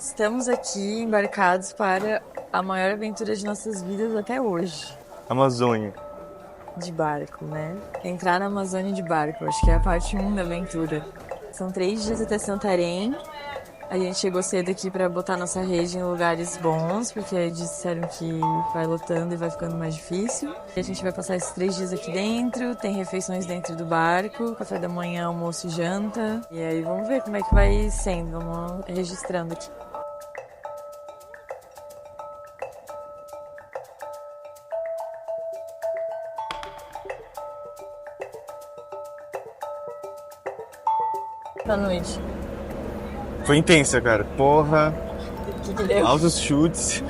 Estamos aqui embarcados para a maior aventura de nossas vidas até hoje. Amazônia. De barco, né? Entrar na Amazônia de barco, acho que é a parte 1 da aventura. São 3 dias até Santarém. A gente chegou cedo aqui para botar nossa rede em lugares bons, porque disseram que vai lotando e vai ficando mais difícil. E a gente vai passar esses 3 dias aqui dentro, tem refeições dentro do barco, café da manhã, almoço e janta. E aí vamos ver como é que vai sendo, vamos registrando aqui. Boa noite. Foi intensa, cara. Porra, Que deu? altos chutes.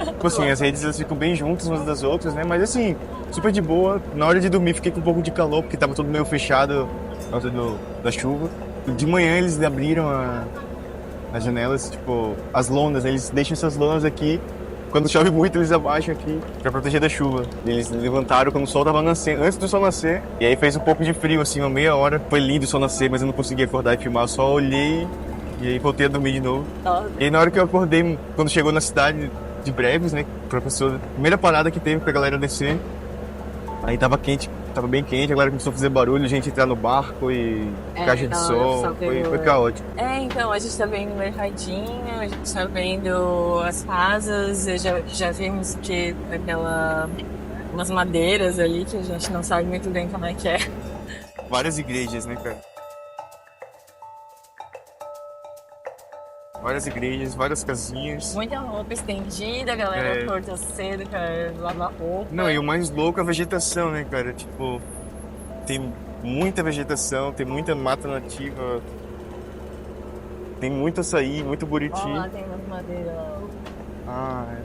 Tipo assim, as redes elas ficam bem juntas umas das outras, né? Mas assim, super de boa. Na hora de dormir fiquei com um pouco de calor, porque tava tudo meio fechado por causa da chuva. De manhã eles abriram as janelas, tipo, as lonas, eles deixam essas lonas aqui. Quando chove muito, eles abaixam aqui pra proteger da chuva. Eles levantaram quando o sol tava nascendo, antes do sol nascer. E aí fez um pouco de frio, assim, uma meia hora. Foi lindo o sol nascer, mas eu não consegui acordar e filmar. Eu só olhei e aí voltei a dormir de novo. Nossa. E aí na hora que eu acordei, quando chegou na cidade de Breves, né? Professor, primeira parada que teve pra galera descer. Aí tava quente, tava bem quente, a galera começou a fazer barulho, a gente entrar no barco e caixa de som, foi caótico. Então, a gente tá vendo o mercadinho, a gente tá vendo as casas, já vimos que umas madeiras ali que a gente não sabe muito bem como é que é. Várias igrejas, né, cara? Várias igrejas, várias casinhas. Muita roupa estendida, a galera corta cedo pra lavar roupa. Não, e o mais louco é a vegetação, né, cara? Tipo, tem muita vegetação, tem muita mata nativa, tem muito açaí, muito buriti. Ó, lá tem umas madeiras. Ah,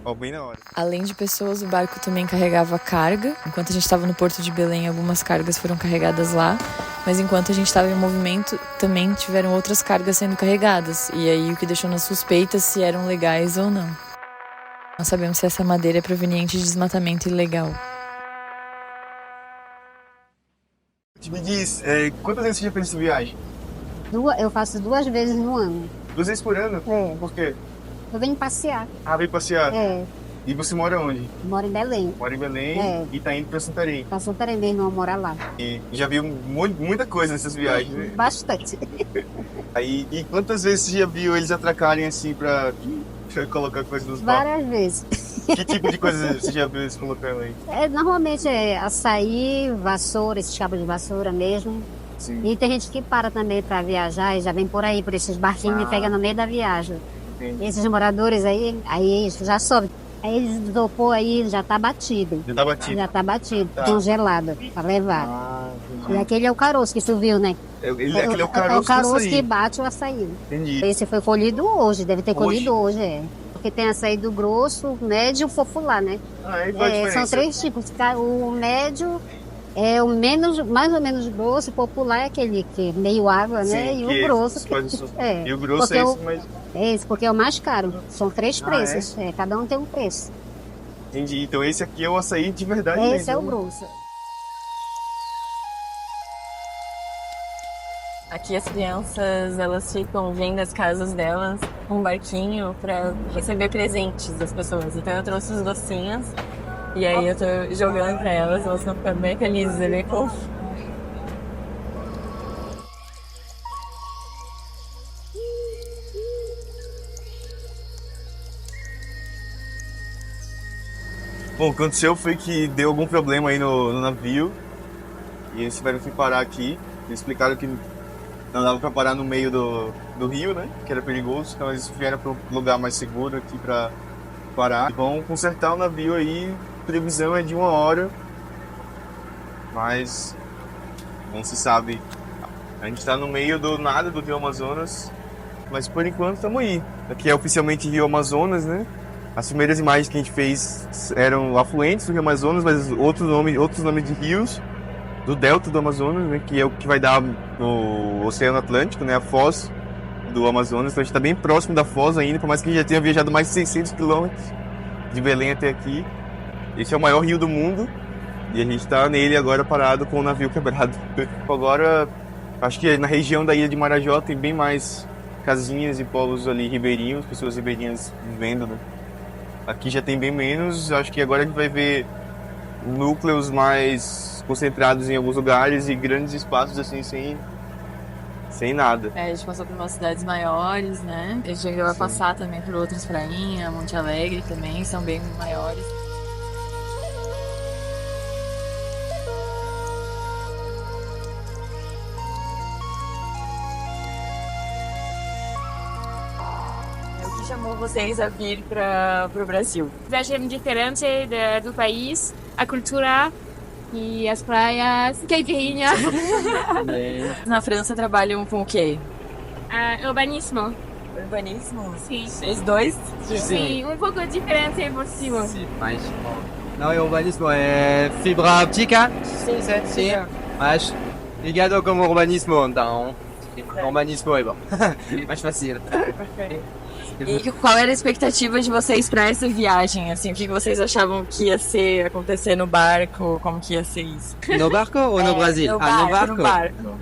ó, bem na hora. Além de pessoas, o barco também carregava carga. Enquanto a gente estava no Porto de Belém, algumas cargas foram carregadas lá. Mas enquanto a gente estava em movimento, também tiveram outras cargas sendo carregadas. E aí o que deixou nas suspeitas se eram legais ou não. Não sabemos se essa madeira é proveniente de desmatamento ilegal. Me diz, quantas vezes você já fez essa viagem? Eu faço 2 vezes no ano. 2 vezes por ano? É. Por quê? Eu venho passear. Ah, veio passear. É. E você mora onde? Moro em Belém. Mora em Belém e tá indo pra Santarém. Pra Santarém, meu irmão mora lá. E já viu muita coisa nessas viagens, né? Bastante. Aí, e quantas vezes você já viu eles atracarem assim pra colocar coisa nos barcos? Várias vezes. Que tipo de coisa você já viu eles colocando aí? Normalmente é açaí, vassoura, esses cabos de vassoura mesmo. Sim. E tem gente que para também pra viajar e já vem por aí, por esses barquinhos e pega no meio da viagem. Entendi. E esses moradores aí já sobe. Aí eles isopor aí já tá batido. Já tá batido. Já tá batido, Tá. congelado, pra levar. Ah, E aquele é o caroço que tu viu, né? aquele é o caroço É o caroço do açaí. que bate o açaí. Entendi. Esse foi colhido hoje, deve ter Hoje? colhido hoje, é. Porque tem açaí do grosso, médio e popular, né? Ah, aí qual a diferença? São 3 tipos. O médio é o menos, mais ou menos grosso, o popular é aquele que é meio água, né? Sim, E que o grosso. E o grosso porque é esse, mas... É esse, porque é o mais caro. São 3 Ah, preços. Cada um tem um preço. Entendi. Então esse aqui é o açaí de verdade Esse é o mesmo. grosso. Aqui as crianças, elas ficam vendo as casas delas com um barquinho pra receber presentes das pessoas. Então eu trouxe os docinhos e aí eu tô jogando pra elas estão ficando bem felizes ali com... Bom, o que aconteceu foi que deu algum problema aí no navio e eles tiveram que parar aqui. Eles explicaram que não dava pra parar no meio do rio, né? Que era perigoso, então eles vieram para um lugar mais seguro aqui pra parar. E vão consertar o navio aí, a previsão é de 1 hora, mas não se sabe. A gente tá no meio do nada do Rio Amazonas, mas por enquanto estamos aí. Aqui é oficialmente Rio Amazonas, né? As primeiras imagens que a gente fez eram afluentes do Rio Amazonas, mas outros nomes de rios do delta do Amazonas, né, que é o que vai dar no Oceano Atlântico, né, a foz do Amazonas. Então a gente está bem próximo da foz ainda, por mais que a gente já tenha viajado mais de 600 quilômetros de Belém até aqui. Esse é o maior rio do mundo e a gente está nele agora parado com o navio quebrado. Agora, acho que na região da ilha de Marajó tem bem mais casinhas e polos ali ribeirinhos, pessoas ribeirinhas vivendo, né? Aqui já tem bem menos, acho que agora a gente vai ver núcleos mais concentrados em alguns lugares e grandes espaços assim sem nada. A gente passou por umas cidades maiores, né? A gente ainda vai passar também por outras prainhas, Monte Alegre também, são bem maiores. O que chamou vocês a vir para o Brasil? Viagem diferente do país, a cultura e as praias, caipirinha. Na França trabalham com o quê? Urbanismo. Urbanismo? Sim. Os dois? Sim, um pouco diferente possível. Sim, mas não é urbanismo, é fibra óptica. Sim. Mas ligado com o urbanismo, então urbanismo é bom. Mais fácil. E qual era a expectativa de vocês para essa viagem? Assim, o que vocês achavam que ia acontecer no barco? Como que ia ser isso? No barco ou no Brasil? No No barco.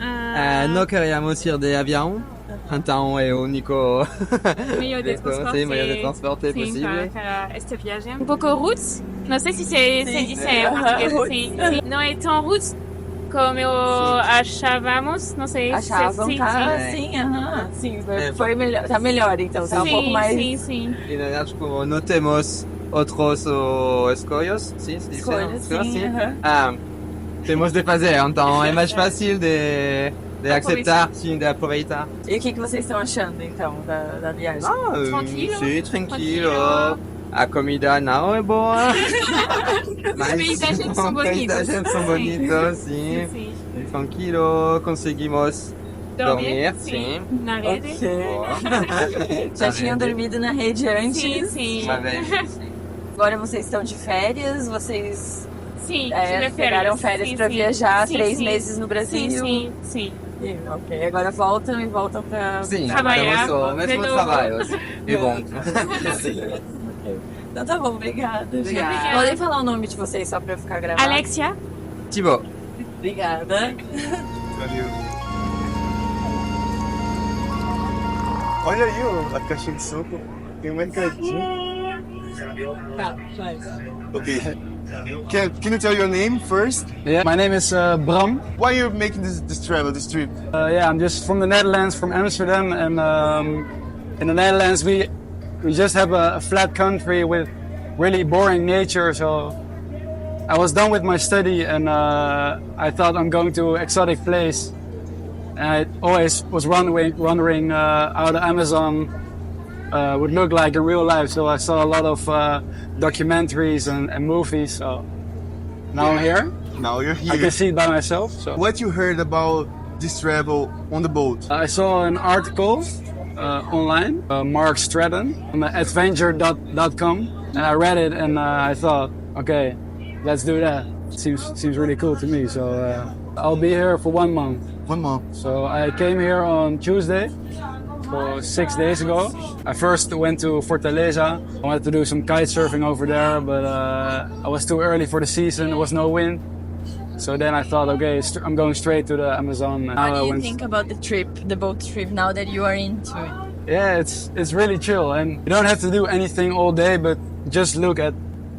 não queríamos ir de avião, então é o único Meio de transporte. meio de transporte Sim, possível. para esta viagem. Um pouco roots. Não sei se se diz em português assim. Sim. Não é tão roots como achávamos. Não sei Achavam, se sim, sim, foi melhor, tá melhor então, tá um pouco mais... Sim. E nós não temos outros escolhas, sim, se diz, Escolhas, sim. temos de fazer, então é mais fácil de aceitar, sim, de aproveitar. E o que vocês estão achando então da viagem? Tranquilo. Sim, tranquilo. A comida não é boa. Mas Os paisagens são bonitos. Os paisagens são bonitos, sim. Tranquilo, conseguimos dormir, sim. Na rede. Já tinham dormido na rede antes? Sim. Uma vez. Agora vocês estão de férias? Vocês Sim, pegaram férias para viajar sim, 3 sim. meses no Brasil? Sim. Ok, agora voltam para... Sim, Trabalhar. temos o mesmo De novo. trabalho. É bom. Então tá bom, obrigada. Obrigada. Podem falar o nome de vocês só para ficar gravado? Alexia. Thibaut. Obrigada. Valeu. Olha aí, ó, a caixinha de soco. Tem um mercadinho. Tá, faz. Okay. Can you tell your name first? Yeah, my name is Bram. Why are you making this trip? Yeah, I'm just from the Netherlands, from Amsterdam, and in the Netherlands we just have a flat country with really boring nature. So I was done with my study, and I thought I'm going to an exotic place. And I always was wondering how the Amazon would look like in real life. So I saw a lot of documentaries and movies. So now I'm here. Now you're here. I can see it by myself. So What you heard about this travel on the boat? I saw an article online, Mark Stratton, on adventure.com, and I read it and I thought, okay, let's do that. Seems really cool to me. So I'll be here for 1 month. 1 month. So I came here on Tuesday. So 6 days ago. I first went to Fortaleza. I wanted to do some kite surfing over there, but I was too early for the season. There was no wind. So then I thought, okay, I'm going straight to the Amazon. And What do you think about the boat trip, now that you are into it? Yeah, it's really chill, and you don't have to do anything all day, but just look at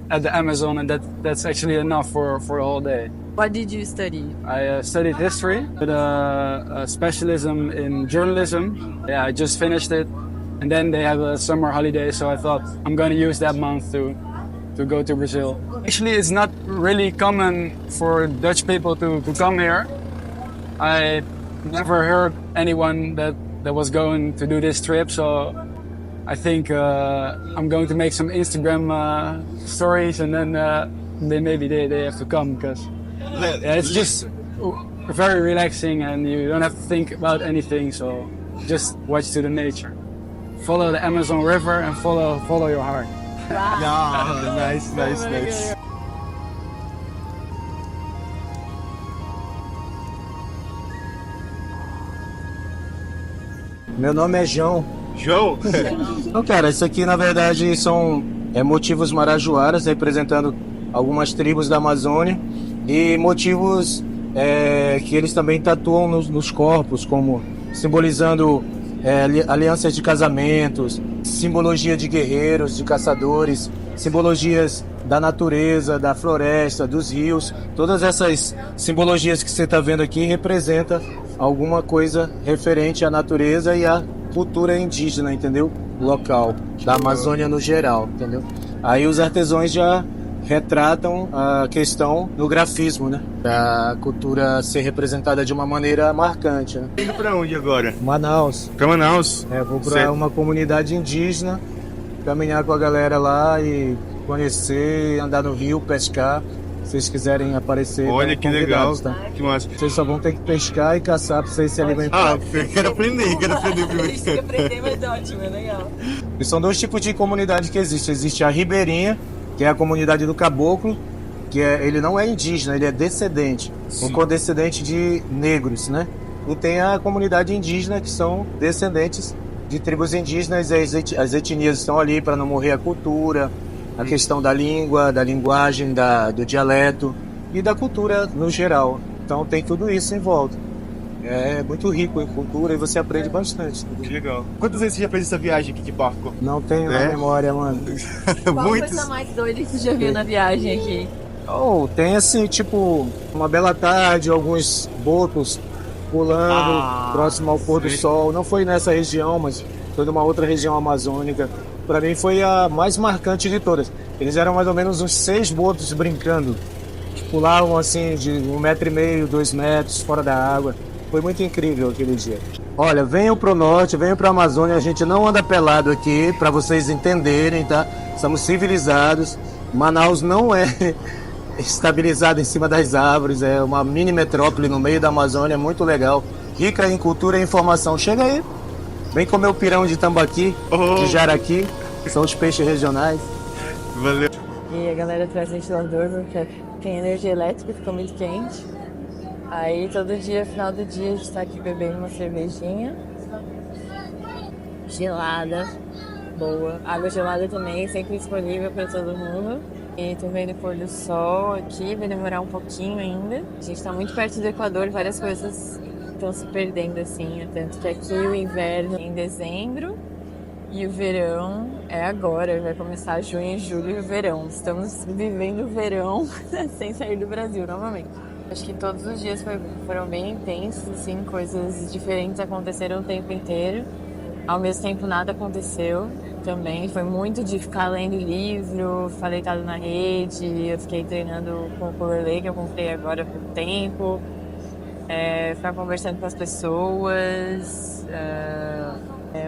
the Amazon, and that's actually enough for a whole day. What did you study? I studied history with a specialism in journalism. Yeah, I just finished it, and then they have a summer holiday, so I thought I'm going to use that month to go to Brazil. Actually, it's not really common for Dutch people to come here. I never heard anyone that was going to do this trip, so I think I'm going to make some Instagram stories, and then they have to come, because it's just very relaxing and you don't have to think about anything, so just watch to the nature. Follow the Amazon River and follow your heart. Yeah, nice. Meu nome é João. João? Então, cara, isso aqui na verdade são motivos marajoaras representando algumas tribos da Amazônia e motivos que eles também tatuam nos corpos, como simbolizando alianças de casamentos, simbologia de guerreiros, de caçadores, simbologias da natureza, da floresta, dos rios. Todas essas simbologias que você está vendo aqui representam alguma coisa referente à natureza e à cultura indígena, entendeu? Local, da Amazônia no geral, entendeu? Aí os artesãos já retratam a questão no grafismo, né? Da cultura ser representada de uma maneira marcante, né? Indo pra onde agora? Manaus. Pra Manaus? Vou pra uma comunidade indígena, caminhar com a galera lá e conhecer, andar no rio, pescar. Se vocês quiserem aparecer, olha que legal, tá? Que massa. Vocês só vão ter que pescar e caçar pra vocês se alimentarem. Eu quero aprender primeiro. Isso que aprender, mas ótimo, é legal. E são dois tipos de comunidade que existem. Existe a ribeirinha, que é a comunidade do caboclo, ele não é indígena, ele é descendente, um condescendente de negros, né? E tem a comunidade indígena, que são descendentes de tribos indígenas, as etnias estão ali para não morrer a cultura, a questão da língua, da linguagem, do dialeto e da cultura no geral. Então tem tudo isso em volta. É muito rico em cultura e você aprende bastante. Que legal. Quantas vezes você já fez essa viagem aqui de barco? Não tenho na memória, mano. Qual a coisa mais doida que você já viu na viagem aqui? Tem assim, tipo, uma bela tarde, alguns botos pulando próximo ao pôr do sol. Não foi nessa região, mas foi numa outra região amazônica. Para mim foi a mais marcante de todas. Eles eram mais ou menos uns 6 botos brincando. Pulavam assim de 1,5 metro, 2 metros fora da água. Foi muito incrível aquele dia. Olha, venham pro norte, venham pra Amazônia. A gente não anda pelado aqui, para vocês entenderem, tá? Somos civilizados. Manaus não é estabilizado em cima das árvores. É uma mini metrópole no meio da Amazônia, muito legal. Rica em cultura e informação. Chega aí. Vem comer o pirão de tambaqui, de jaraqui. São os peixes regionais. Valeu. E a galera traz ventilador porque tem energia elétrica, fica muito quente. Aí todo dia, final do dia, a gente tá aqui bebendo uma cervejinha gelada, boa. Água gelada também, sempre disponível para todo mundo. E tô vendo o pôr do sol aqui, vai demorar um pouquinho ainda. A gente tá muito perto do Equador, várias coisas estão se perdendo assim. Tanto que aqui o inverno é em dezembro e o verão é agora. Vai começar junho, julho e o verão. Estamos vivendo o verão sem sair do Brasil novamente. Acho que todos os dias foram bem intensos, assim, coisas diferentes aconteceram o tempo inteiro. Ao mesmo tempo, nada aconteceu também. Foi muito de ficar lendo livro, ficar deitado na rede. Eu fiquei treinando com o ukulele, que eu comprei agora há pouco tempo. Ficar conversando com as pessoas.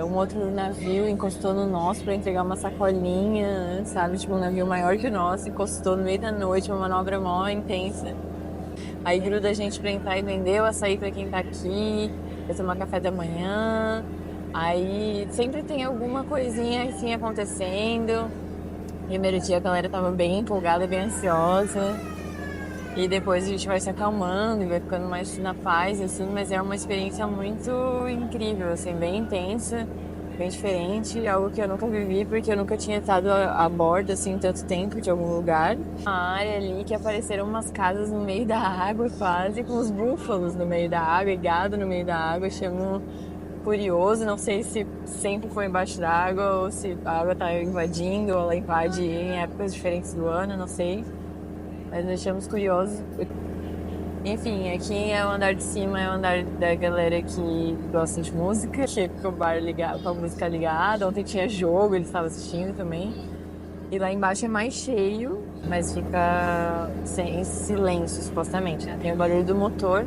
Um outro navio encostou no nosso para entregar uma sacolinha, sabe? Tipo, um navio maior que o nosso, encostou no meio da noite, uma manobra mó intensa. Aí gruda a gente pra entrar e vender o açaí pra quem tá aqui, pra tomar café da manhã. Aí sempre tem alguma coisinha assim acontecendo. Primeiro dia a galera tava bem empolgada, bem ansiosa. E depois a gente vai se acalmando e vai ficando mais na paz, assim. Mas é uma experiência muito incrível, assim, bem intensa, bem diferente. Algo que eu nunca vivi, porque eu nunca tinha estado a bordo, assim, tanto tempo de algum lugar. Uma área ali que apareceram umas casas no meio da água, quase, com os búfalos no meio da água e gado no meio da água. Achamos curioso, não sei se sempre foi embaixo da água ou se a água tá invadindo ou ela invade em épocas diferentes do ano, não sei. Mas achamos curioso. Enfim, aqui é o andar de cima, é o andar da galera que gosta de música, que com o bar ligado, com a música ligada. Ontem tinha jogo, eles estavam assistindo também. E lá embaixo é mais cheio, mas fica em silêncio, supostamente, né? Tem o barulho do motor,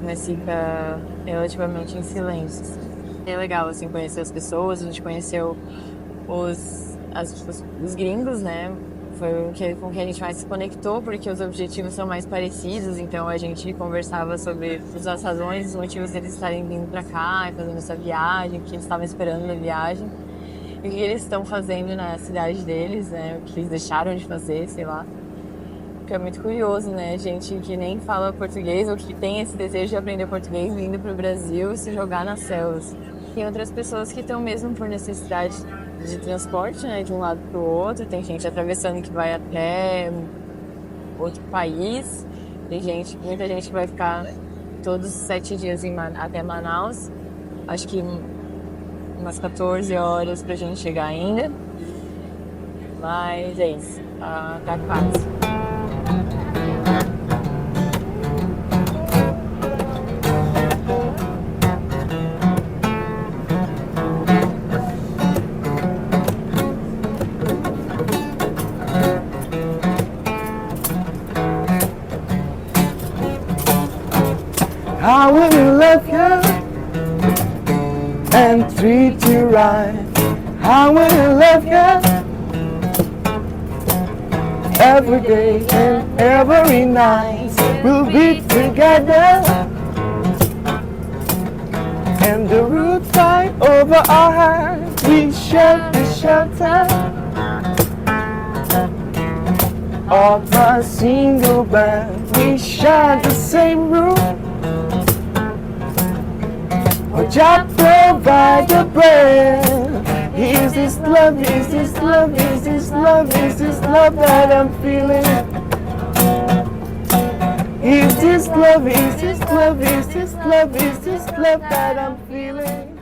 mas fica relativamente em silêncio. É legal, assim, conhecer as pessoas. A gente conheceu os gringos, né? Foi com quem a gente mais se conectou, porque os objetivos são mais parecidos. Então a gente conversava sobre as razões, os motivos deles estarem vindo pra cá e fazendo essa viagem, o que eles estavam esperando na viagem e o que eles estão fazendo na cidade deles, né? O que eles deixaram de fazer, sei lá. Porque é muito curioso, né? Gente que nem fala português ou que tem esse desejo de aprender português vindo pro Brasil e se jogar nas selvas. Tem outras pessoas que estão mesmo por necessidade de transporte, né, de um lado para o outro. Tem gente atravessando que vai até outro país. Tem muita gente que vai ficar todos os 7 dias até Manaus. Acho que umas 14 horas pra gente chegar ainda. Mas é isso, tá quase. I will love you and treat you right. I will love you every day and every night. We'll be together and the roof right over our hearts. We share the shelter of a single bed. We share the same room. Jah provide the bread. Is this love, is this love, is this love, is this love that I'm feeling? Is this love, is this love, is this love, is this love that I'm feeling?